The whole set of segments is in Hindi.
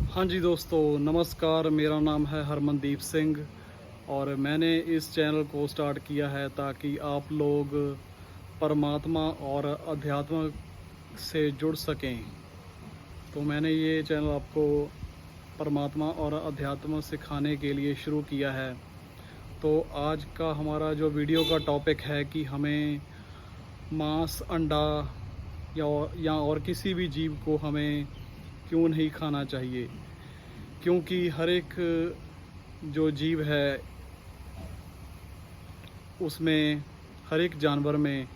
हाँ जी दोस्तों, नमस्कार। मेरा नाम है हरमनदीप सिंह और मैंने इस चैनल को स्टार्ट किया है ताकि आप लोग परमात्मा और अध्यात्म से जुड़ सकें। तो मैंने ये चैनल आपको परमात्मा और अध्यात्म सिखाने के लिए शुरू किया है। तो आज का हमारा जो वीडियो का टॉपिक है कि हमें मांस, अंडा या और किसी भी जीव को हमें क्यों नहीं खाना चाहिए। क्योंकि हर एक जो जीव है उसमें, हर एक जानवर में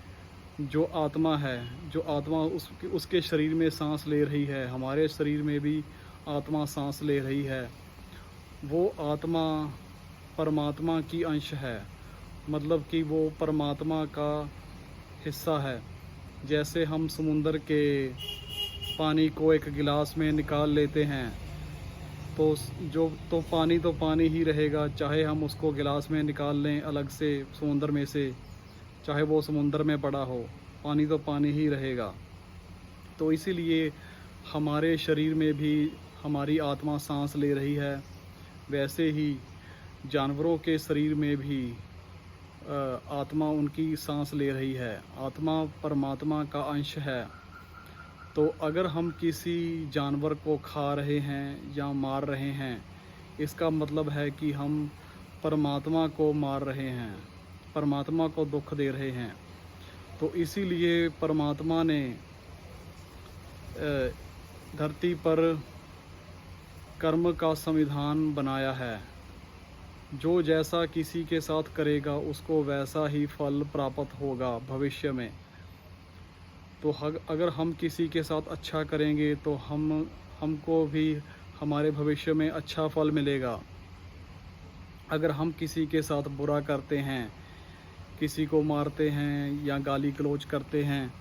जो आत्मा है, जो आत्मा उसके शरीर में सांस ले रही है, हमारे शरीर में भी आत्मा सांस ले रही है। वो आत्मा परमात्मा की अंश है, मतलब कि वो परमात्मा का हिस्सा है। जैसे हम समुंदर के पानी को एक गिलास में निकाल लेते हैं तो पानी ही रहेगा, चाहे हम उसको गिलास में निकाल लें अलग से समुंदर में से, चाहे वो समुंदर में पड़ा हो, पानी तो पानी ही रहेगा। तो इसीलिए हमारे शरीर में भी हमारी आत्मा सांस ले रही है, वैसे ही जानवरों के शरीर में भी आत्मा उनकी सांस ले रही है। आत्मा परमात्मा का अंश है। तो अगर हम किसी जानवर को खा रहे हैं या मार रहे हैं, इसका मतलब है कि हम परमात्मा को मार रहे हैं, परमात्मा को दुख दे रहे हैं। तो इसीलिए परमात्मा ने धरती पर कर्म का संविधान बनाया है। जो जैसा किसी के साथ करेगा उसको वैसा ही फल प्राप्त होगा भविष्य में। तो अगर हम किसी के साथ अच्छा करेंगे तो हमको भी हमारे भविष्य में अच्छा फल मिलेगा। अगर हम किसी के साथ बुरा करते हैं, किसी को मारते हैं या गाली गलौज करते हैं,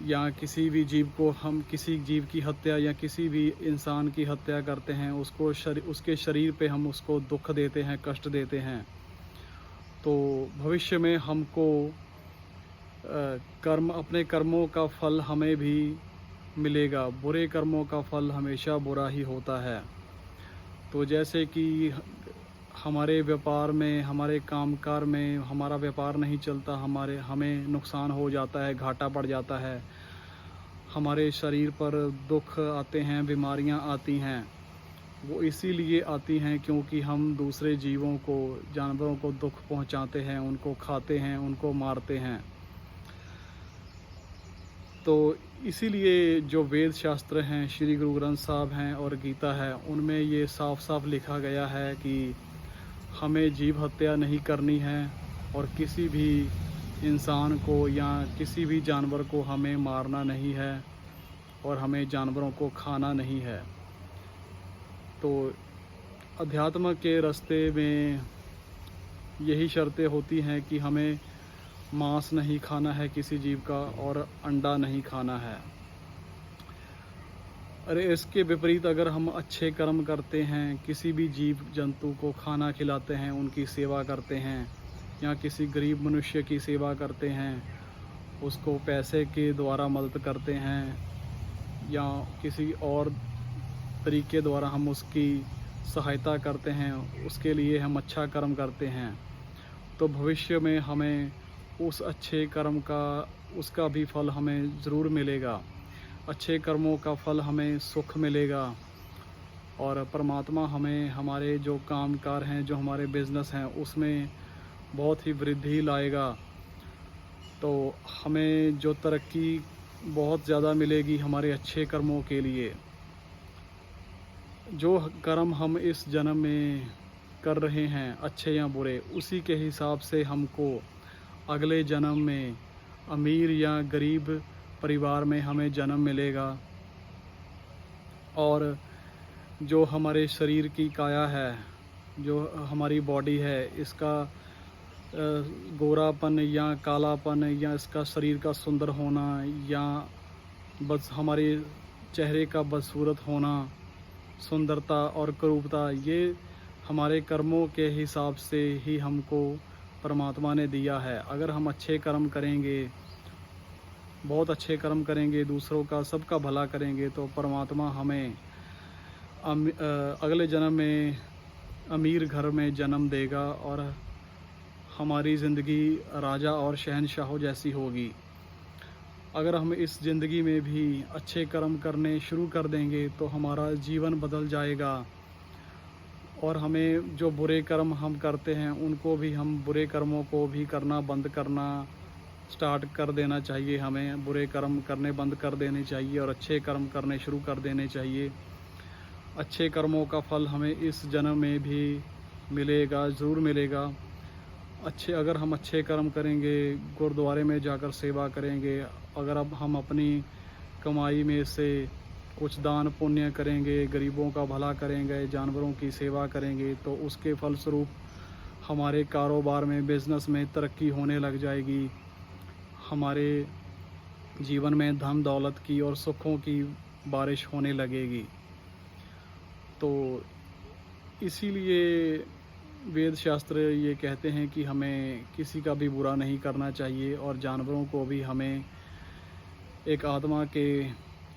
या किसी भी जीव को, हम किसी जीव की हत्या या किसी भी इंसान की हत्या करते हैं, उसके शरीर पे हम उसको दुख देते हैं, कष्ट देते हैं, तो भविष्य में हमको अपने कर्मों का फल हमें भी मिलेगा। बुरे कर्मों का फल हमेशा बुरा ही होता है। तो जैसे कि हमारे व्यापार में, हमारे कामकाज में हमारा व्यापार नहीं चलता, हमें नुकसान हो जाता है, घाटा पड़ जाता है, हमारे शरीर पर दुख आते हैं, बीमारियां आती हैं। वो इसीलिए आती हैं क्योंकि हम दूसरे जीवों को, जानवरों को दुख पहुंचाते हैं, उनको खाते हैं, उनको मारते हैं। तो इसीलिए जो वेद शास्त्र हैं, श्री गुरु ग्रंथ साहब हैं और गीता है, उनमें ये साफ साफ लिखा गया है कि हमें जीव हत्या नहीं करनी है और किसी भी इंसान को या किसी भी जानवर को हमें मारना नहीं है और हमें जानवरों को खाना नहीं है। तो अध्यात्म के रास्ते में यही शर्तें होती हैं कि हमें मांस नहीं खाना है किसी जीव का और अंडा नहीं खाना है। अरे इसके विपरीत अगर हम अच्छे कर्म करते हैं, किसी भी जीव जंतु को खाना खिलाते हैं, उनकी सेवा करते हैं, या किसी गरीब मनुष्य की सेवा करते हैं, उसको पैसे के द्वारा मदद करते हैं, या किसी और तरीके द्वारा हम उसकी सहायता करते हैं, उसके लिए हम अच्छा कर्म करते हैं, तो भविष्य में हमें उस अच्छे कर्म का, उसका भी फल हमें ज़रूर मिलेगा। अच्छे कर्मों का फल हमें सुख मिलेगा और परमात्मा हमें हमारे जो कामकार हैं, जो हमारे बिज़नेस हैं, उसमें बहुत ही वृद्धि लाएगा। तो हमें जो तरक्की बहुत ज़्यादा मिलेगी हमारे अच्छे कर्मों के लिए। जो कर्म हम इस जन्म में कर रहे हैं, अच्छे या बुरे, उसी के हिसाब से हमको अगले जन्म में अमीर या गरीब परिवार में हमें जन्म मिलेगा। और जो हमारे शरीर की काया है, जो हमारी बॉडी है, इसका गोरापन या कालापन, या इसका शरीर का सुंदर होना, या बस हमारे चेहरे का बदसूरत होना, सुंदरता और कुरूपता, ये हमारे कर्मों के हिसाब से ही हमको परमात्मा ने दिया है। अगर हम अच्छे कर्म करेंगे, बहुत अच्छे कर्म करेंगे, दूसरों का, सबका भला करेंगे, तो परमात्मा हमें अगले जन्म में अमीर घर में जन्म देगा और हमारी ज़िंदगी राजा और शहंशाहों जैसी होगी। अगर हम इस ज़िंदगी में भी अच्छे कर्म करने शुरू कर देंगे तो हमारा जीवन बदल जाएगा, और हमें जो बुरे कर्म हम करते हैं उनको भी, हम बुरे कर्मों को भी करना बंद करना स्टार्ट कर देना चाहिए। हमें बुरे कर्म करने बंद कर देने चाहिए और अच्छे कर्म करने शुरू कर देने चाहिए। अच्छे कर्मों का फल हमें इस जन्म में भी मिलेगा, ज़रूर मिलेगा। अगर हम अच्छे कर्म करेंगे, गुरुद्वारे में जाकर सेवा करेंगे, अगर अब हम अपनी कमाई में से कुछ दान पुण्य करेंगे, गरीबों का भला करेंगे, जानवरों की सेवा करेंगे, तो उसके फलस्वरूप हमारे कारोबार में, बिज़नेस में तरक्की होने लग जाएगी। हमारे जीवन में धन दौलत की और सुखों की बारिश होने लगेगी। तो इसीलिए वेद शास्त्र ये कहते हैं कि हमें किसी का भी बुरा नहीं करना चाहिए, और जानवरों को भी हमें एक आत्मा के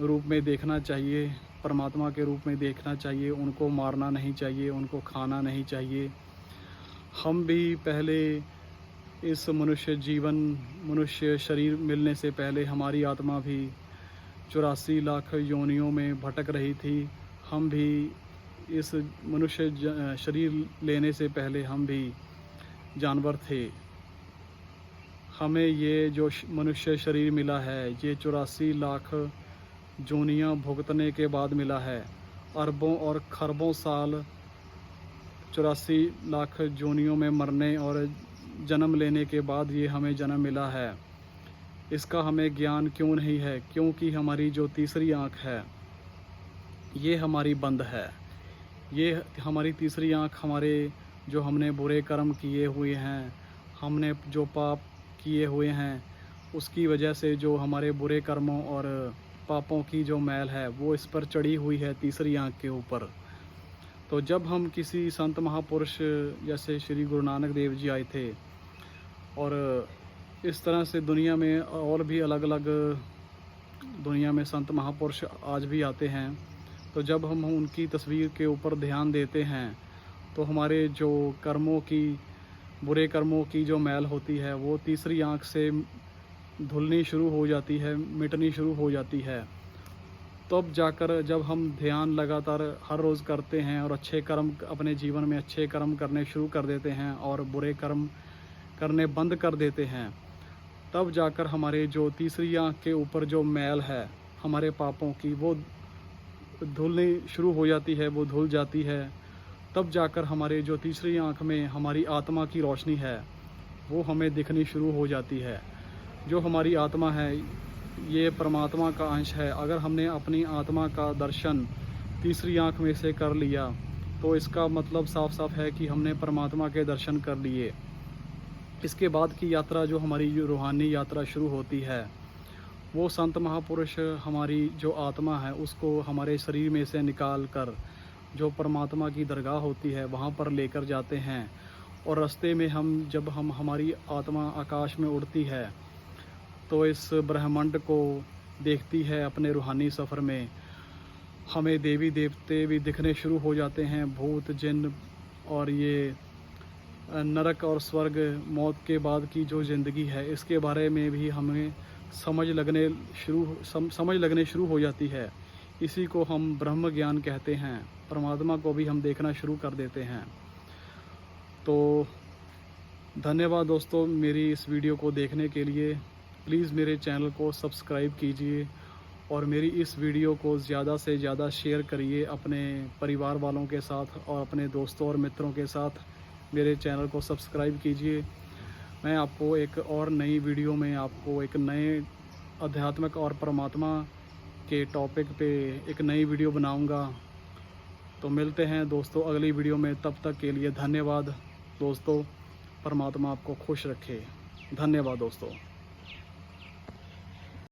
रूप में देखना चाहिए, परमात्मा के रूप में देखना चाहिए। उनको मारना नहीं चाहिए, उनको खाना नहीं चाहिए। हम भी पहले इस मनुष्य शरीर मिलने से पहले हमारी आत्मा भी 84 लाख योनियों में भटक रही थी। हम भी इस मनुष्य शरीर लेने से पहले हम भी जानवर थे। हमें ये जो मनुष्य शरीर मिला है, ये 84 लाख जोनियाँ भुगतने के बाद मिला है। अरबों और खरबों साल 84 लाख जोनियों में मरने और जन्म लेने के बाद ये हमें जन्म मिला है। इसका हमें ज्ञान क्यों नहीं है? क्योंकि हमारी जो तीसरी आँख है ये हमारी बंद है। ये हमारी तीसरी आँख हमारे जो हमने बुरे कर्म किए हुए हैं, हमने जो पाप किए हुए हैं, उसकी वजह से जो हमारे बुरे कर्मों और पापों की जो मैल है वो इस पर चढ़ी हुई है, तीसरी आँख के ऊपर। तो जब हम किसी संत महापुरुष जैसे श्री गुरु नानक देव जी आए थे, और इस तरह से दुनिया में और भी अलग अलग दुनिया में संत महापुरुष आज भी आते हैं, तो जब हम उनकी तस्वीर के ऊपर ध्यान देते हैं तो हमारे जो कर्मों की, बुरे कर्मों की जो मैल होती है वो तीसरी आँख से धुलनी शुरू हो जाती है, मिटनी शुरू हो जाती है। तब जाकर जब हम ध्यान लगातार हर रोज़ करते हैं और अच्छे कर्म अपने जीवन में अच्छे कर्म करने शुरू कर देते हैं और बुरे कर्म करने बंद कर देते हैं, तब जाकर हमारे जो तीसरी आँख के ऊपर जो मैल है हमारे पापों की, वो धुलनी शुरू हो जाती है, वो धुल जाती है। तब जाकर हमारे जो तीसरी आँख में हमारी आत्मा की रोशनी है वो हमें दिखनी शुरू हो जाती है। जो हमारी आत्मा है ये परमात्मा का अंश है। अगर हमने अपनी आत्मा का दर्शन तीसरी आँख में से कर लिया तो इसका मतलब साफ साफ है कि हमने परमात्मा के दर्शन कर लिए। इसके बाद की यात्रा, जो हमारी जो रूहानी यात्रा शुरू होती है, वो संत महापुरुष हमारी जो आत्मा है उसको हमारे शरीर में से निकाल कर जो परमात्मा की दरगाह होती है वहाँ पर लेकर जाते हैं। और रास्ते में जब हमारी आत्मा आकाश में उड़ती है तो इस ब्रह्मांड को देखती है अपने रूहानी सफ़र में, हमें देवी देवते भी दिखने शुरू हो जाते हैं, भूत जिन, और ये नरक और स्वर्ग, मौत के बाद की जो ज़िंदगी है इसके बारे में भी हमें समझ लगने शुरू हो जाती है। इसी को हम ब्रह्म ज्ञान कहते हैं। परमात्मा को भी हम देखना शुरू कर देते हैं। तो धन्यवाद दोस्तों मेरी इस वीडियो को देखने के लिए। प्लीज़ मेरे चैनल को सब्सक्राइब कीजिए और मेरी इस वीडियो को ज़्यादा से ज़्यादा शेयर करिए अपने परिवार वालों के साथ और अपने दोस्तों और मित्रों के साथ। मेरे चैनल को सब्सक्राइब कीजिए। मैं आपको एक और नई वीडियो में आपको एक नए आध्यात्मिक और परमात्मा के टॉपिक पे एक नई वीडियो बनाऊंगा। तो मिलते हैं दोस्तों अगली वीडियो में। तब तक के लिए धन्यवाद दोस्तों। परमात्मा आपको खुश रखे। धन्यवाद दोस्तों।